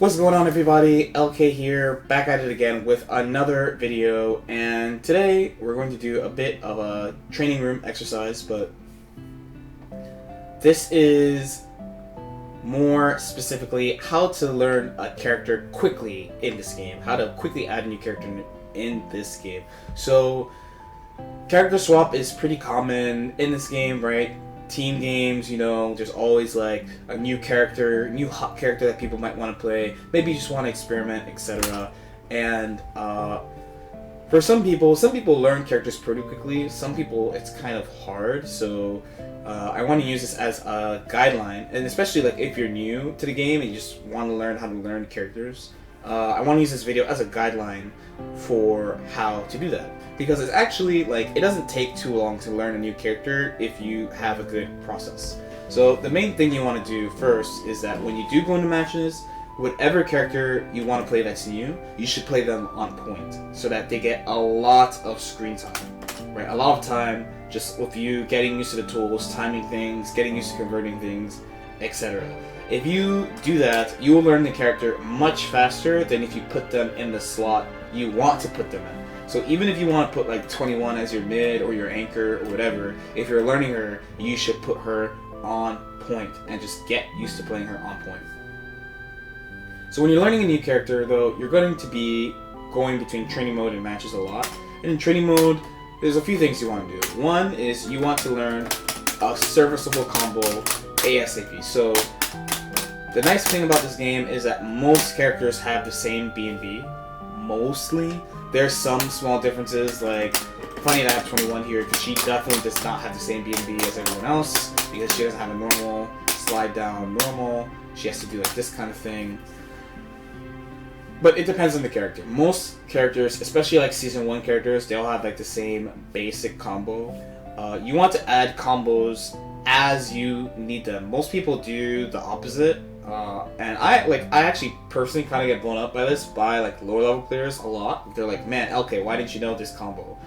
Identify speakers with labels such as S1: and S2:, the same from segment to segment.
S1: What's going on, everybody? LK here, back at it again with another video, and today we're going to do a bit of a training room exercise, but this is more specifically how to learn a character quickly in this game, how to quickly add a new character in this game. So character swap is pretty common in this game, right? Team games, you know, there's always like a new character, new hot character that people might want to play. Maybe you just want to experiment, etc. And for some people learn characters pretty quickly. Some people it's kind of hard. So I want to use this as a guideline, and especially like if you're new to the game and you just want to learn how to learn characters. I want to use this video as a guideline for how to do that, because it's actually like it doesn't take too long to learn a new character if you have a good process. So the main thing you want to do first is that when you do go into matches, whatever character you want to play that's new, you should play them on point so that they get a lot of screen time, right? A lot of time just with you getting used to the tools, timing things, getting used to converting things, etc. If you do that, you will learn the character much faster than if you put them in the slot you want to put them in. So even if you want to put like 21 as your mid or your anchor or whatever, if you're learning her, you should put her on point and just get used to playing her on point. So when you're learning a new character though, you're going to be going between training mode and matches a lot. And in training mode, there's a few things you want to do. One is you want to learn a serviceable combo ASAP. So the nice thing about this game is that most characters have the same B&B. Mostly. There's some small differences, like funny that I have 21 here because she definitely does not have the same B&B as everyone else because she doesn't have a normal, slide down normal. She has to do like this kind of thing. But it depends on the character. Most characters, especially like Season 1 characters, they all have like the same basic combo. You want to add combos as you need them. Most people do the opposite. And I actually personally kind of get blown up by this by like lower level players a lot. They're like, man, LK, why didn't you know this combo?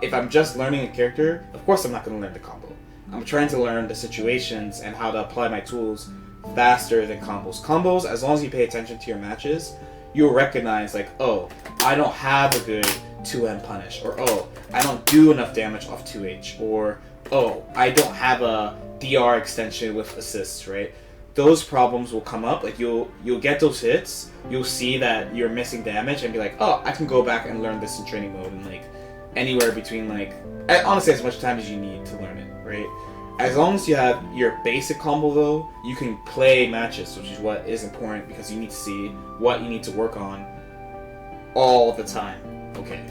S1: If I'm just learning a character, of course I'm not going to learn the combo. I'm trying to learn the situations and how to apply my tools faster than combos. Combos, as long as you pay attention to your matches, you'll recognize like, oh, I don't have a good 2M punish, or oh, I don't do enough damage off 2H, or oh, I don't have a DR extension with assists, right? Those problems will come up. Like you'll get those hits, you'll see that you're missing damage and be like, oh, I can go back and learn this in training mode, and like anywhere between like honestly as much time as you need to learn it, right? As long as you have your basic combo though, you can play matches, which is what is important because you need to see what you need to work on all the time. Okay.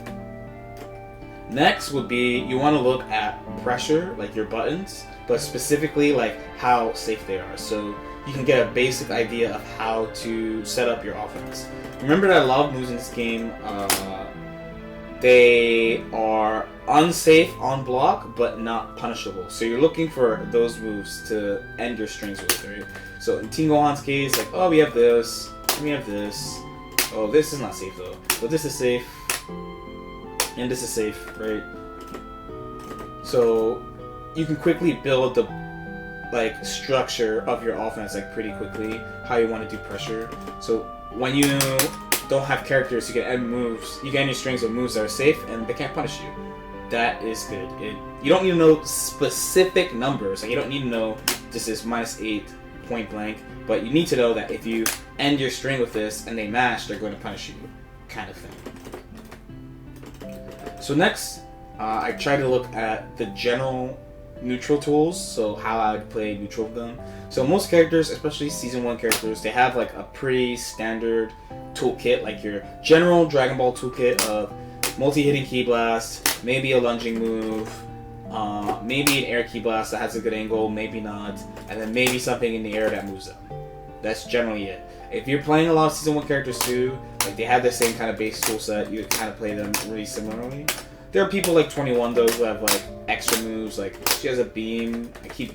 S1: Next would be you want to look at pressure, like your buttons, but specifically like how safe they are. So you can get a basic idea of how to set up your offense. Remember that a lot of moves in this game, they are unsafe on block, but not punishable. So you're looking for those moves to end your strings with, right? So in Team Gohan's case, like, oh, we have this, we have this. Oh, this is not safe though. But this is safe, and this is safe, right? So you can quickly build the like structure of your offense like pretty quickly, how you want to do pressure. So when you don't have characters, you can end moves, you can end your strings with moves that are safe and they can't punish you. That is good. You don't need to know specific numbers, like you don't need to know this is -8 point blank, but you need to know that if you end your string with this and they match, they're going to punish you, kind of thing. So next, I try to look at the general neutral tools, so how I would play neutral with them. So most characters, especially Season 1 characters, they have like a pretty standard toolkit, like your general Dragon Ball toolkit of multi-hitting Ki Blast, maybe a lunging move, maybe an air Ki Blast that has a good angle, maybe not, and then maybe something in the air that moves them. That's generally it. If you're playing a lot of Season 1 characters too, like they have the same kind of base tool set, you kind of play them really similarly. There are people like 21 though who have like extra moves, like she has a beam, I keep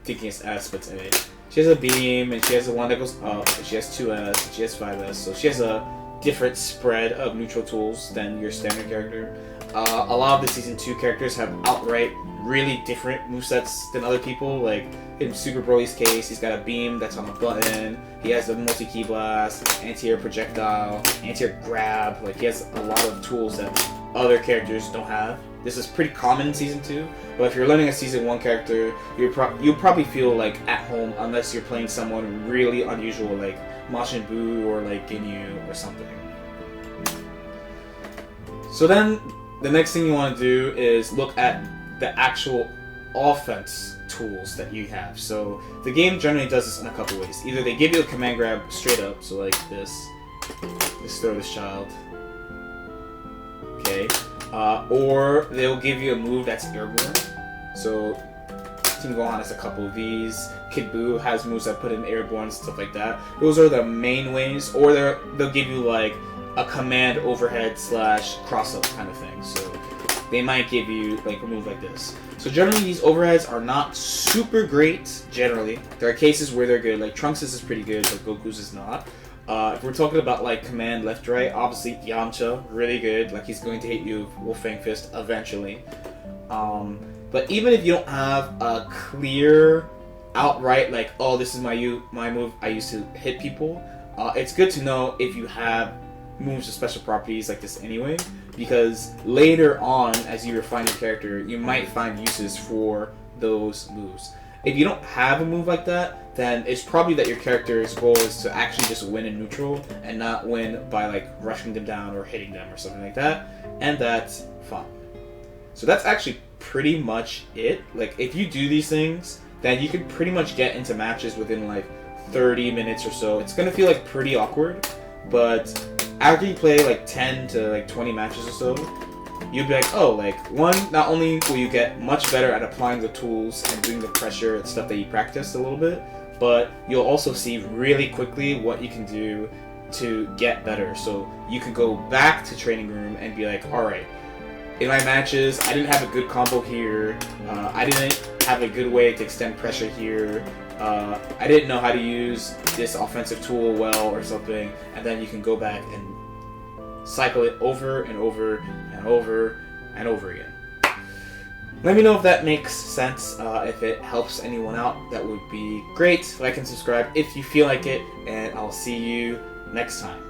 S1: thinking it's S, but it's A. She has a beam, and she has the one that goes up, and she has 2S, and she has 5S, so she has a different spread of neutral tools than your standard character. A lot of the Season 2 characters have outright really different movesets than other people. Like in Super Broly's case, he's got a beam that's on a button, he has a multi-key blast, anti-air projectile, anti-air grab. Like he has a lot of tools that other characters don't have. This is pretty common in Season 2, but if you're learning a Season 1 character, you'll probably feel like at home unless you're playing someone really unusual like Majin Buu or like Ginyu or something. So then, the next thing you want to do is look at the actual offense tools that you have. So the game generally does this in a couple ways. Either they give you a command grab straight up, so like this, just throw this child, okay, or they'll give you a move that's airborne. So Team Gohan has a couple of these. Kid Buu has moves that put in airborne, stuff like that. Those are the main ways. Or they'll give you like a command overhead / cross up kind of thing. So they might give you like a move like this. So generally these overheads are not super great. Generally, there are cases where they're good. Like Trunks' is pretty good, but Goku's is not. If we're talking about like command left right, obviously Yamcha really good. Like he's going to hit you with Wolfang Fist eventually. But even if you don't have a clear outright like, oh, this is my move I used to hit people, it's good to know if you have moves with special properties like this anyway, because later on as you refine your character you might find uses for those moves. If you don't have a move like that, then it's probably that your character's goal is to actually just win in neutral and not win by like rushing them down or hitting them or something like that, and that's fine. So that's actually pretty much it. Like if you do these things, then you can pretty much get into matches within like 30 minutes or so. It's gonna feel like pretty awkward, but after you play like 10 to like 20 matches or so, you'll be like, oh, like one, not only will you get much better at applying the tools and doing the pressure and stuff that you practiced a little bit, but you'll also see really quickly what you can do to get better. So you can go back to training room and be like, alright, in my matches, I didn't have a good combo here, I didn't have a good way to extend pressure here, I didn't know how to use this offensive tool well or something, and then you can go back and cycle it over and over and over and over again. Let me know if that makes sense. If it helps anyone out, that would be great. Like and subscribe if you feel like it, and I'll see you next time.